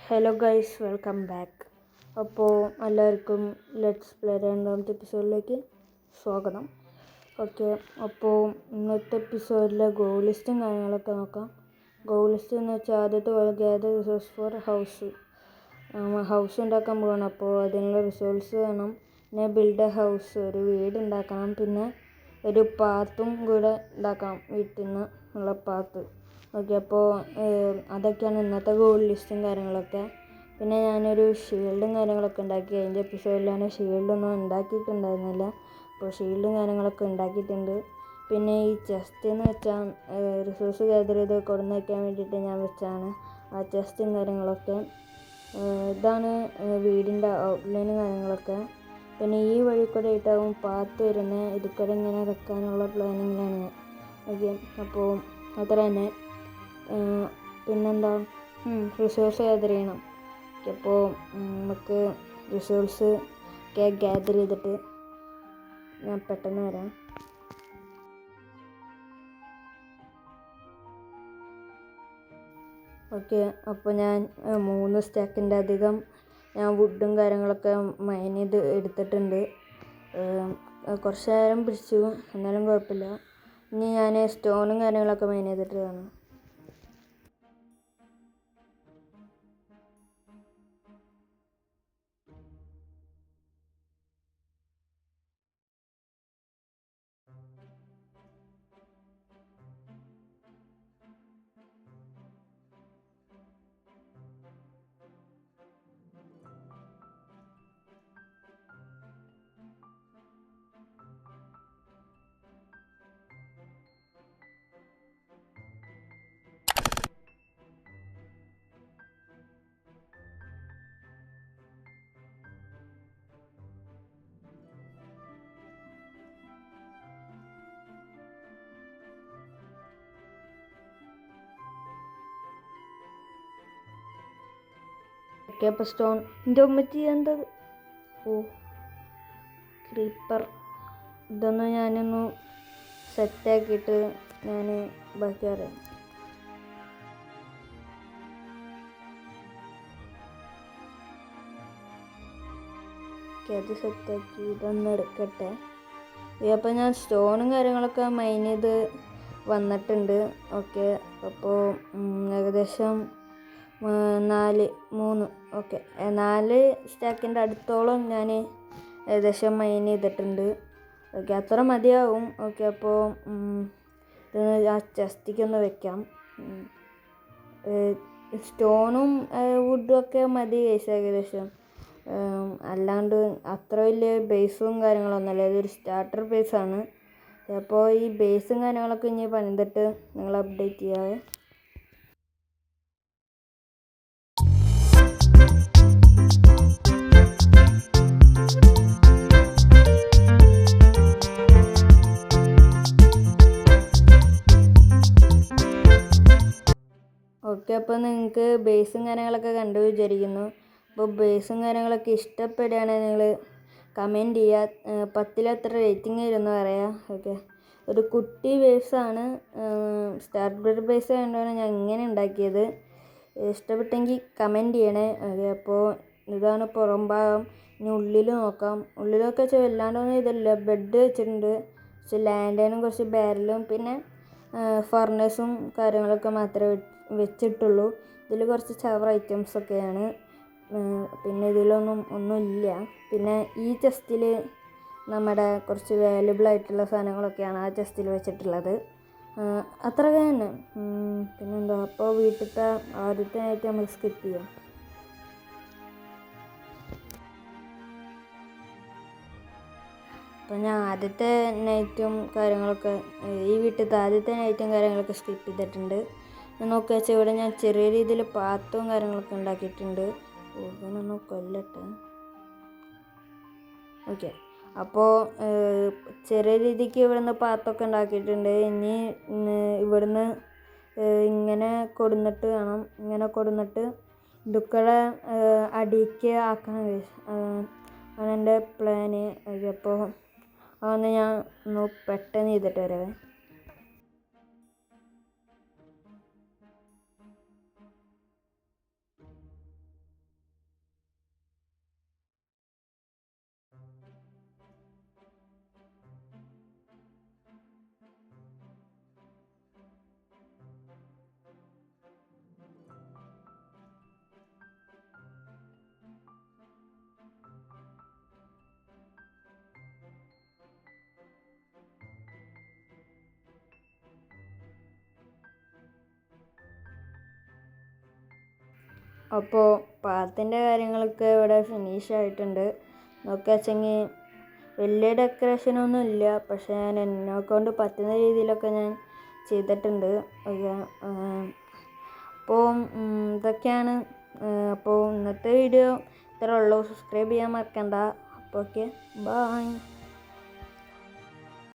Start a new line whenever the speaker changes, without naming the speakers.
Hello guys, welcome back. അപ്പോൾ എല്ലാവർക്കും let's play രണ്ടാമത്തെ എപ്പിസോഡിലേക്ക് സ്വാഗതം. ഓക്കെ, അപ്പോൾ ഇന്നത്തെ എപ്പിസോഡിലെ ഗോൾ ലിസ്റ്റും കാര്യങ്ങളൊക്കെ നോക്കാം. ഗോൾ ലിസ്റ്റ് എന്ന് വെച്ചാൽ ആദ്യത്തെ ഗ്യാദർ റിസോഴ്സ് ഫോർ ഹൗസ് ഉണ്ടാക്കാൻ പോകണം. അപ്പോൾ അതിനുള്ള റിസോഴ്സ് വേണം. പിന്നെ ബിൽഡ് എ ഹൗസ്, ഒരു വീട് ഉണ്ടാക്കണം. പിന്നെ ഒരു പാത്തും കൂടെ ഉണ്ടാക്കണം, വീട്ടിൽ നിന്ന് ഉള്ള പാത്ത്. ഓക്കെ, അപ്പോൾ അതൊക്കെയാണ് ഇന്നത്തെ ഗോൾ ലിസ്റ്റും കാര്യങ്ങളൊക്കെ. പിന്നെ ഞാനൊരു ഷീൽഡും കാര്യങ്ങളൊക്കെ ഉണ്ടാക്കി. അതിൻ്റെ എപ്പിസോഡിലാണ് ഷീൽഡൊന്നും ഉണ്ടാക്കിയിട്ടുണ്ടായിരുന്നില്ല. അപ്പോൾ ഷീൽഡും കാര്യങ്ങളൊക്കെ ഉണ്ടാക്കിയിട്ടുണ്ട്. പിന്നെ ഈ ചെസ്റ്റ് എന്ന് വെച്ചാൽ റിസോഴ്സ് ഗ്യാദർ ചെയ്ത് കൊടുന്ന് വയ്ക്കാൻ വേണ്ടിയിട്ട് ഞാൻ വെച്ചാണ് ആ ചെസ്റ്റും കാര്യങ്ങളൊക്കെ. ഇതാണ് വീടിൻ്റെ ഔട്ട്ലൈനും കാര്യങ്ങളൊക്കെ. പിന്നെ ഈ വഴി കൂടെ ആയിട്ടാവും പാത്ത് വരുന്നത്. ഇതിക്കൂടെ ഇങ്ങനെ വെക്കാനുള്ള പ്ലാനിങ്ങിലാണ് ഞാൻ. ഓക്കെ, അപ്പോൾ അത്ര തന്നെ. പിന്നെന്താ, റിസോഴ്സ് ഗ്യാദർ ചെയ്യണം. അപ്പോൾ നമുക്ക് റിസോഴ്സ് ഒക്കെ ഗ്യാദർ ചെയ്തിട്ട് ഞാൻ പെട്ടെന്ന് വരാം. ഓക്കെ, അപ്പോൾ ഞാൻ 3 സ്റ്റാക്കിൻ്റെ അധികം ഞാൻ വുഡും കാര്യങ്ങളൊക്കെ മൈൻ ചെയ്ത് എടുത്തിട്ടുണ്ട്. കുറച്ച് നേരം പിടിച്ചു, എന്നാലും കുഴപ്പമില്ല. ഇനി ഞാൻ സ്റ്റോണും കാര്യങ്ങളൊക്കെ മൈൻ ചെയ്തിട്ടതാണ്. ഓക്കെ, അപ്പോൾ സ്റ്റോൺ എൻ്റെ ഉമ്മച്ചി എന്തത്, ക്രീപ്പർ, ഇതൊന്ന് ഞാനൊന്ന് സെറ്റാക്കിയിട്ട് ഞാൻ ബാക്കി അറിയാം. ഓക്കെ, അത് സെറ്റാക്കി ഇതൊന്ന് എടുക്കട്ടെ. അപ്പോൾ ഞാൻ സ്റ്റോണും കാര്യങ്ങളൊക്കെ മൈൻ ചെയ്ത് വന്നിട്ടുണ്ട്. ഓക്കെ, അപ്പോൾ ഏകദേശം 4 സ്റ്റാക്കിൻ്റെ അടുത്തോളം ഞാൻ ഏകദേശം മൈൻ ചെയ്തിട്ടുണ്ട്. ഓക്കെ, അത്ര മതിയാവും. ഓക്കെ, അപ്പോൾ ഇത് ആ ചെസ്റ്റിക്കൊന്ന് വെക്കാം. സ്റ്റോണും വുഡും ഒക്കെ മതി ഏകദേശം. അല്ലാണ്ട് അത്ര വലിയ ബേസും കാര്യങ്ങളൊന്നുമല്ല, ഇതൊരു സ്റ്റാർട്ടർ ബേസാണ്. അപ്പോൾ ഈ ബേസും കാര്യങ്ങളൊക്കെ ഇനി പണിതിട്ട് നിങ്ങൾ അപ്ഡേറ്റ് ചെയ്യാവേ. ഓക്കെ, അപ്പോൾ നിങ്ങൾക്ക് ബേസും കാര്യങ്ങളൊക്കെ കണ്ടു വിചാരിക്കുന്നു. അപ്പോൾ ബേസും കാര്യങ്ങളൊക്കെ ഇഷ്ടപ്പെടുകയാണെങ്കിൽ നിങ്ങൾ കമൻറ്റ് ചെയ്യുക. 10 എത്ര റേറ്റിംഗ് വരുമെന്ന് പറയാം. ഓക്കെ, ഒരു കുട്ടി ബേസാണ്, സ്റ്റാർട്ടർ ബേസ് ആയതുകൊണ്ടാണ് ഞാൻ ഇങ്ങനെ ഉണ്ടാക്കിയത്. ഇഷ്ടപ്പെട്ടെങ്കിൽ കമൻറ്റ് ചെയ്യണേ. ഓക്കെ, അപ്പോൾ ഇതാണ് പുറം ഭാഗം. ഇനി ഉള്ളിൽ നോക്കാം. ഉള്ളിലൊക്കെ വെച്ചാൽ വല്ലാണ്ടൊന്നും ഇതില്ല. ബെഡ് വെച്ചിട്ടുണ്ട്, കുറച്ച് ലാൻഡേനും കുറച്ച് ബാരലും പിന്നെ ഫർണസും കാര്യങ്ങളൊക്കെ മാത്രമേ വെച്ചിട്ടുള്ളൂ. ഇതിൽ കുറച്ച് ചവർ ഐറ്റംസൊക്കെയാണ്. പിന്നെ ഒന്നുമില്ല. പിന്നെ ഈ ചെസ്റ്റിൽ നമ്മുടെ കുറച്ച് വാല്യുബിൾ ആയിട്ടുള്ള സാധനങ്ങളൊക്കെയാണ് ആ ചെസ്റ്റിൽ വെച്ചിട്ടുള്ളത്. അത്രയൊക്കെ തന്നെ. പിന്നെന്താ, അപ്പോൾ വീട്ടിലത്തെ ആദ്യത്തെ നൈറ്റ് നമുക്ക് സ്കിപ്പ് ചെയ്യാം. അപ്പോൾ ഞാൻ ആദ്യത്തെ നൈറ്റും കാര്യങ്ങളൊക്കെ ഈ വീട്ടിലത്തെ ആദ്യത്തെ നൈറ്റും കാര്യങ്ങളൊക്കെ സ്കിപ്പ് ചെയ്തിട്ടുണ്ട്. നോക്കുക വെച്ചാൽ ഇവിടെ ഞാൻ ചെറിയ രീതിയിൽ പാത്തും കാര്യങ്ങളൊക്കെ ഉണ്ടാക്കിയിട്ടുണ്ട്. ഇവനൊന്ന് കൊല്ലട്ടെ. ഓക്കെ, അപ്പോൾ ചെറിയ രീതിക്ക് ഇവിടുന്ന് പാത്തൊക്കെ ഉണ്ടാക്കിയിട്ടുണ്ട്. ഇനി ഇവിടുന്ന് ഇങ്ങനെ കൊടുന്നിട്ട് വേണം, ഇങ്ങനെ കൊടുന്നിട്ട് ഇതൊക്കെ അടിക്ക് ആക്കണം. ആണ് എൻ്റെ പ്ലാന്. അപ്പോൾ അതൊന്ന് ഞാൻ പെട്ടെന്ന് ചെയ്തിട്ട് വരാവേ. അപ്പോൾ പാത്തിൻ്റെ കാര്യങ്ങളൊക്കെ ഇവിടെ ഫിനിഷ് ആയിട്ടുണ്ട്. നോക്കുക വെച്ചെങ്കിൽ വലിയ ഡെക്കറേഷനൊന്നും ഇല്ല, പക്ഷേ ഞാൻ എന്നെക്കൊണ്ട് പറ്റുന്ന രീതിയിലൊക്കെ ഞാൻ ചെയ്തിട്ടുണ്ട്. ഓക്കെ, അപ്പോൾ ഇതൊക്കെയാണ്. അപ്പോൾ ഇന്നത്തെ വീഡിയോ ഇത്രേ ഉള്ളൂ. സബ്സ്ക്രൈബ് ചെയ്യാൻ മറക്കണ്ട. അപ്പോൾ ഓക്കെ, ബൈ.